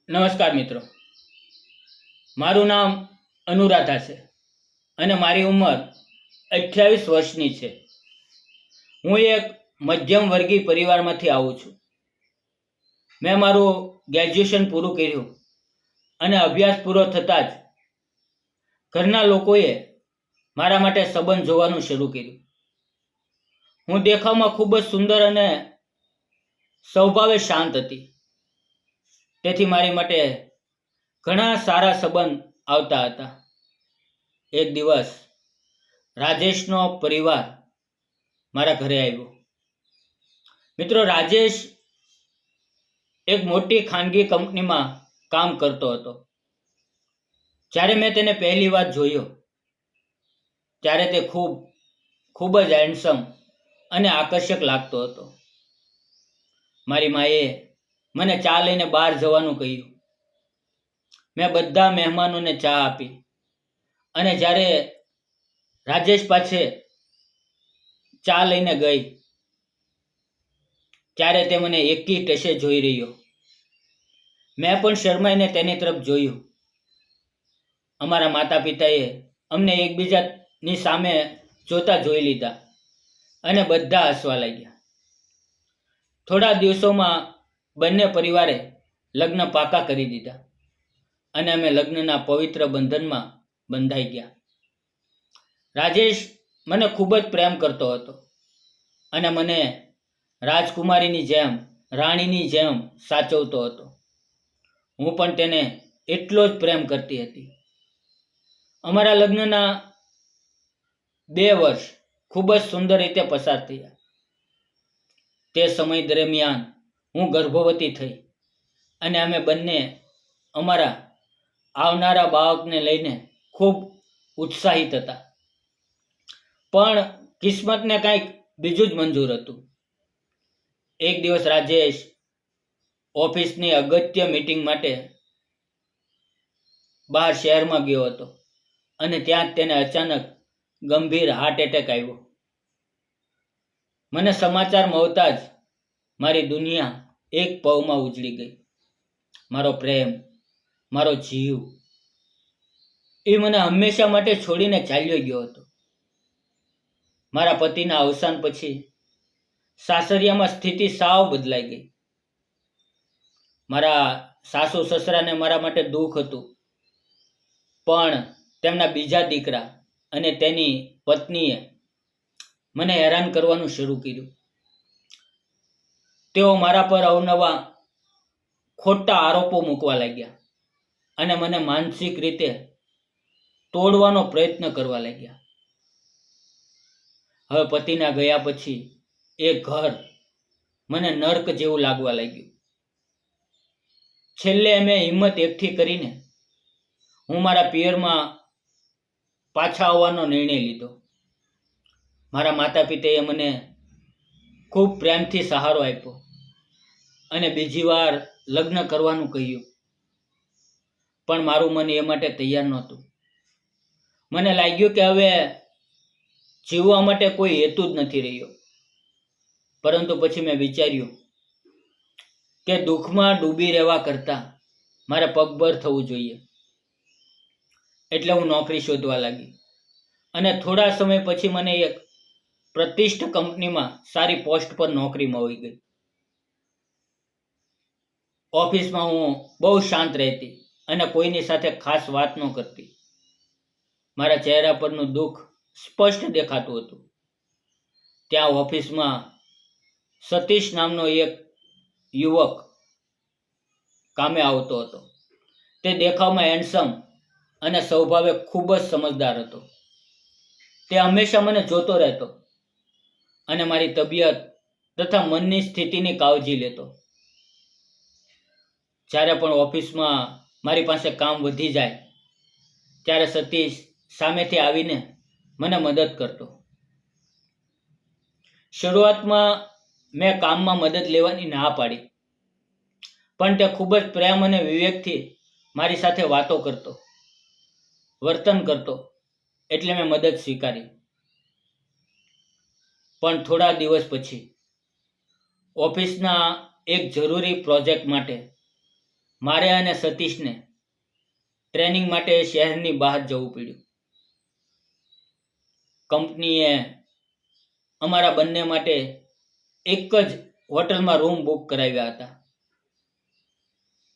નમસ્કાર મિત્રો, મારું નામ અનુરાધા છે અને મારી ઉંમર 28 વર્ષની છે. હું એક મધ્યમ વર્ગીય પરિવારમાંથી આવું છું. મેં મારું ગ્રેજ્યુએશન પૂરું કર્યું અને અભ્યાસ પૂરો થતાં જ ઘરના લોકોએ મારા માટે સંબંધ જોવાનું શરૂ કર્યું. હું દેખાવમાં ખૂબ જ સુંદર અને સ્વભાવે શાંત હતી, તેથી મારી માટે ઘણા સારા સંબંધ આવતા હતા. એક દિવસ રાજેશનો પરિવાર મારા ઘરે આવ્યો. મિત્રો, રાજેશ એક મોટી ખાનગી કંપનીમાં કામ કરતો હતો. જ્યારે મેં તેને પહેલી વાર જોયો ત્યારે તે ખૂબ જ હેન્ડસમ અને આકર્ષક લાગતો હતો. મારી માએ મને ચા લઈને બહાર જવાનું કહ્યું. મેં બધા મહેમાનોને ચા આપી અને જ્યારે રાજેશ પાસે ચા લઈને ગઈ ત્યારે તે મને એકી ટશે જોઈ રહ્યો. મેં પણ શરમાઈને તેની તરફ જોયું. અમારા માતા પિતાએ અમને એકબીજાની સામે જોતા જોઈ લીધા અને બધા હસવા લાગ્યા. થોડા દિવસોમાં બંને પરિવારે લગ્ન પાકા કરી દીધા અને અમે લગ્નના પવિત્ર બંધનમાં બંધાઈ ગયા. રાજેશ મને ખૂબ જ પ્રેમ કરતો હતો અને મને રાજકુમારીની જેમ, રાણીની જેમ સાચવતો હતો. હું પણ તેને એટલો જ પ્રેમ કરતી હતી. અમારા લગ્નના 2 વર્ષ ખૂબ જ સુંદર રીતે પસાર થયા. તે સમય દરમિયાન હું ગર્ભવતી થઈ અને અમે બંને અમારા આવનારા બાળકને લઈને ખૂબ ઉત્સાહિત હતા. પણ કિસ્મતને કંઈક બીજું જ મંજૂર હતું. એક દિવસ રાજેશ ઓફિસની અગત્ય મીટિંગ માટે બહાર શહેરમાં ગયો હતો અને ત્યાં જ તેને અચાનક ગંભીર હાર્ટ એટેક આવ્યો. મને સમાચાર મળતા જ મારી દુનિયા એક પળમાં ઉજળી ગઈ. મારો પ્રેમ, મારો જીવ એ મને હંમેશા માટે છોડીને ચાલ્યો ગયો હતો. મારા પતિના અવસાન પછી સાસરિયામાં સ્થિતિ સાવ બદલાઈ ગઈ. મારા સાસુ સસરાને મારા માટે દુઃખ હતું, પણ તેમના બીજા દીકરા અને તેની પત્નીએ મને હેરાન કરવાનું શરૂ કર્યું. તેઓ મારા પર અવનવા ખોટા આરોપો મૂકવા લાગ્યા અને મને માનસિક રીતે તોડવાનો પ્રયત્ન કરવા લાગ્યા. હવે પતિના ગયા પછી એ ઘર મને નર્ક જેવું લાગવા લાગ્યું. છેલ્લે મેં હિંમત એકઠી કરીને હું મારા પિયરમાં પાછા આવવાનો નિર્ણય લીધો. મારા માતા પિતાએ મને ખૂબ પ્રેમથી સહારો આપ્યો અને બીજી વાર લગ્ન કરવાનું કહ્યું, પણ મારું મન એ માટે તૈયાર નહોતું. મને લાગ્યું કે હવે જીવવા માટે કોઈ હેતુ જ નથી રહ્યો. પરંતુ પછી મેં વિચાર્યું કે દુઃખમાં ડૂબી રહેવા કરતાં મારે પગભર થવું જોઈએ. એટલે હું નોકરી શોધવા લાગી અને થોડા સમય પછી મને એક પ્રતિષ્ઠિત કંપનીમાં સારી પોસ્ટ પર નોકરી મળી ગઈ. ઓફિસમાં હું બહુ શાંત રહેતી અને કોઈની સાથે ખાસ વાત ન કરતી. મારા ચહેરા પરનું દુઃખ સ્પષ્ટ દેખાતું હતું. ત્યાં ઓફિસમાં સતીશ નામનો એક યુવક કામે આવતો હતો. તે દેખાવમાં હેન્ડસમ અને સ્વભાવે ખૂબ જ સમજદાર હતો. તે હંમેશા મને જોતો રહેતો અને મારી તબિયત તથા મનની સ્થિતિની કાળજી લેતો. જ્યારે પણ ઓફિસમાં મારી પાસે કામ વધી જાય ત્યારે સતીશ સામેથી આવીને મને મદદ કરતો. શરૂઆતમાં મેં કામમાં મદદ લેવાની ના પાડી, પણ તે ખૂબ જ પ્રેમ અને વિવેકથી મારી સાથે વાતો કરતો, વર્તન કરતો, એટલે મેં મદદ સ્વીકારી. પણ થોડા દિવસ પછી ઓફિસના એક જરૂરી પ્રોજેક્ટ માટે મારે અને સતીશને ટ્રેનિંગ માટે શહેરની બહાર જવું પડ્યું. કંપનીએ અમારા બંને માટે એક જ હોટલમાં રૂમ બુક કરાવ્યા હતા.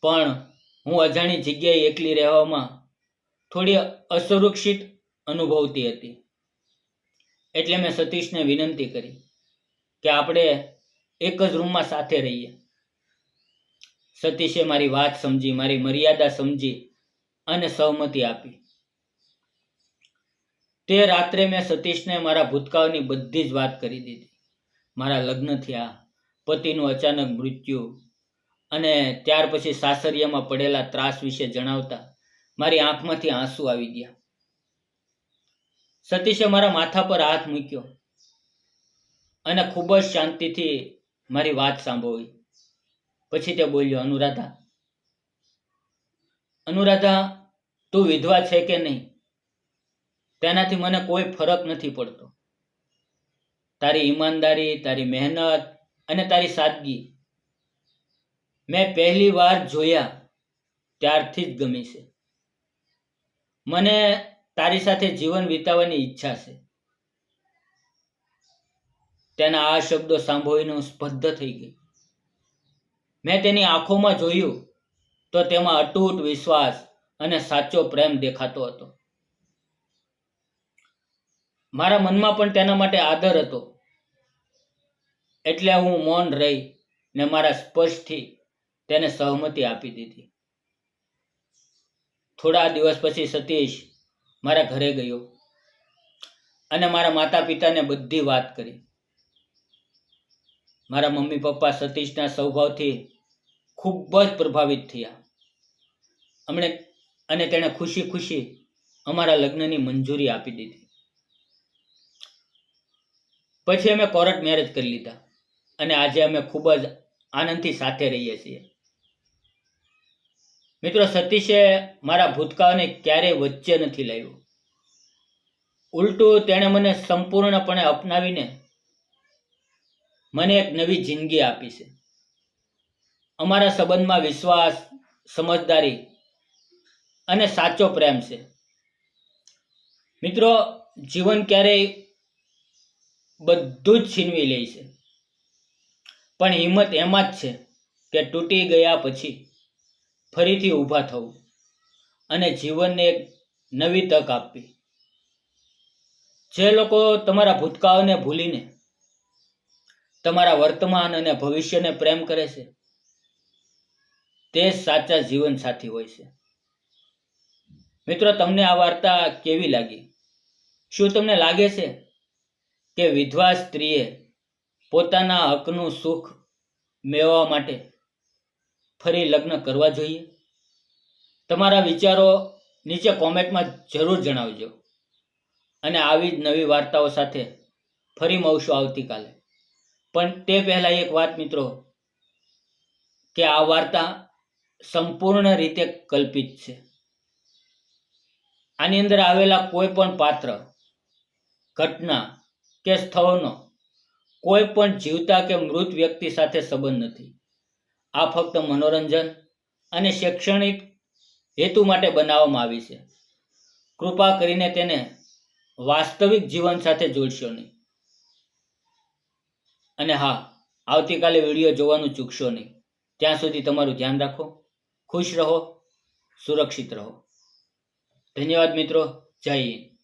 પણ હું અજાણી જગ્યાએ એકલી રહેવામાં થોડી અસુરક્ષિત અનુભવતી હતી. એટલે મેં સતીશને વિનંતી કરી કે આપણે એક જ રૂમમાં સાથે રહીએ. સતીશે મારી વાત સમજી, મારી મર્યાદા સમજી અને સહમતિ આપી. તે રાત્રે મેં સતીશને મારા ભૂતકાળની બધી જ વાત કરી દીધી. મારા લગ્ન થયા, પતિનું અચાનક મૃત્યુ અને ત્યાર પછી સાસરિયામાં પડેલા ત્રાસ વિશે જણાવતા મારી આંખમાંથી આંસુ આવી ગયા. સતીશે મારા માથા પર હાથ મૂક્યો અને ખૂબ જ શાંતિથી મારી વાત સાંભળી. પછી તે બોલ્યો, અનુરાધા, તું વિધવા છે કે નહીં તેનાથી મને કોઈ ફરક નથી પડતો. તારી ઈમાનદારી, તારી મહેનત અને તારી સાદગી મેં પહેલી વાર જોયા ત્યારથી જ ગમી છે. મને તારી સાથે જીવન વિતાવવાની ઈચ્છા છે. તેના આ શબ્દો સાંભળીને હું સ્તબ્ધ થઈ ગઈ. મેં તેની આંખોમાં જોયું તો તેમાં અતૂટ વિશ્વાસ અને સાચો પ્રેમ દેખાતો હતો. મારા મનમાં પણ તેના માટે આદર હતો. એટલે હું મૌન રહી ને મારા સ્પર્શથી તેને સહમતિ આપી દીધી. થોડા દિવસ પછી સતીશ મારા ઘરે ગયો અને મારા માતા પિતાને બધી વાત કરી. મારા મમ્મી પપ્પા સતીશના સ્વભાવથી ખૂબ જ પ્રભાવિત થયા. અને તેણે ખુશી ખુશી અમારા લગ્નની મંજૂરી આપી દીધી. પછી અમે કોર્ટ મેરેજ કરી લીધા અને આજે અમે ખૂબ જ આનંદથી સાથે રહીએ છીએ. મિત્રો, સતીશે મારા ભૂતકાળને ક્યારેય વચ્ચે નથી લાવ્યો. ઉલટું તેણે મને સંપૂર્ણપણે અપનાવીને મને એક નવી જિંદગી આપી છે. અમારા સંબંધમાં વિશ્વાસ, સમજદારી અને સાચો પ્રેમ છે. મિત્રો, જીવન ક્યારેય બધું જ છીનવી લે છે, પણ હિંમત એમાં જ છે કે તૂટી ગયા પછી ફરીથી ઊભા થવું અને જીવનને એક નવી તક આપવી. જે લોકો તમારા ભૂતકાળને ભૂલીને તમારા વર્તમાન અને ભવિષ્યને પ્રેમ કરે છે તે જ સાચા જીવન સાથી હોય છે. મિત્રો, તમને આ વાર્તા કેવી લાગી? શું તમને લાગે છે કે વિધવા સ્ત્રીએ પોતાના હકનું સુખ મેળવવા માટે ફરી લગ્ન કરવા જોઈએ? તમારા વિચારો નીચે કોમેન્ટમાં જરૂર જણાવજો. અને આવી જ નવી વાર્તાઓ સાથે ફરી મળશું આવતીકાલે. પણ તે પહેલાં એક વાત મિત્રો, કે આ વાર્તા સંપૂર્ણ રીતે કલ્પિત છે. આની અંદર આવેલા કોઈ પણ પાત્ર, ઘટના કે સ્થળનો કોઈ પણ જીવતા કે મૃત વ્યક્તિ સાથે સંબંધ નથી. આ ફક્ત મનોરંજન અને શૈક્ષણિક હેતુ માટે બનાવવામાં આવી છે. કૃપા કરીને તેને વાસ્તવિક જીવન સાથે જોડશો નહીં. અને હા, આવતીકાલે વિડીયો જોવાનું ચૂકશો નહીં. ત્યાં સુધી તમારું ધ્યાન રાખો, ખુશ રહો, સુરક્ષિત રહો. ધન્યવાદ મિત્રો. જય હિન્દ.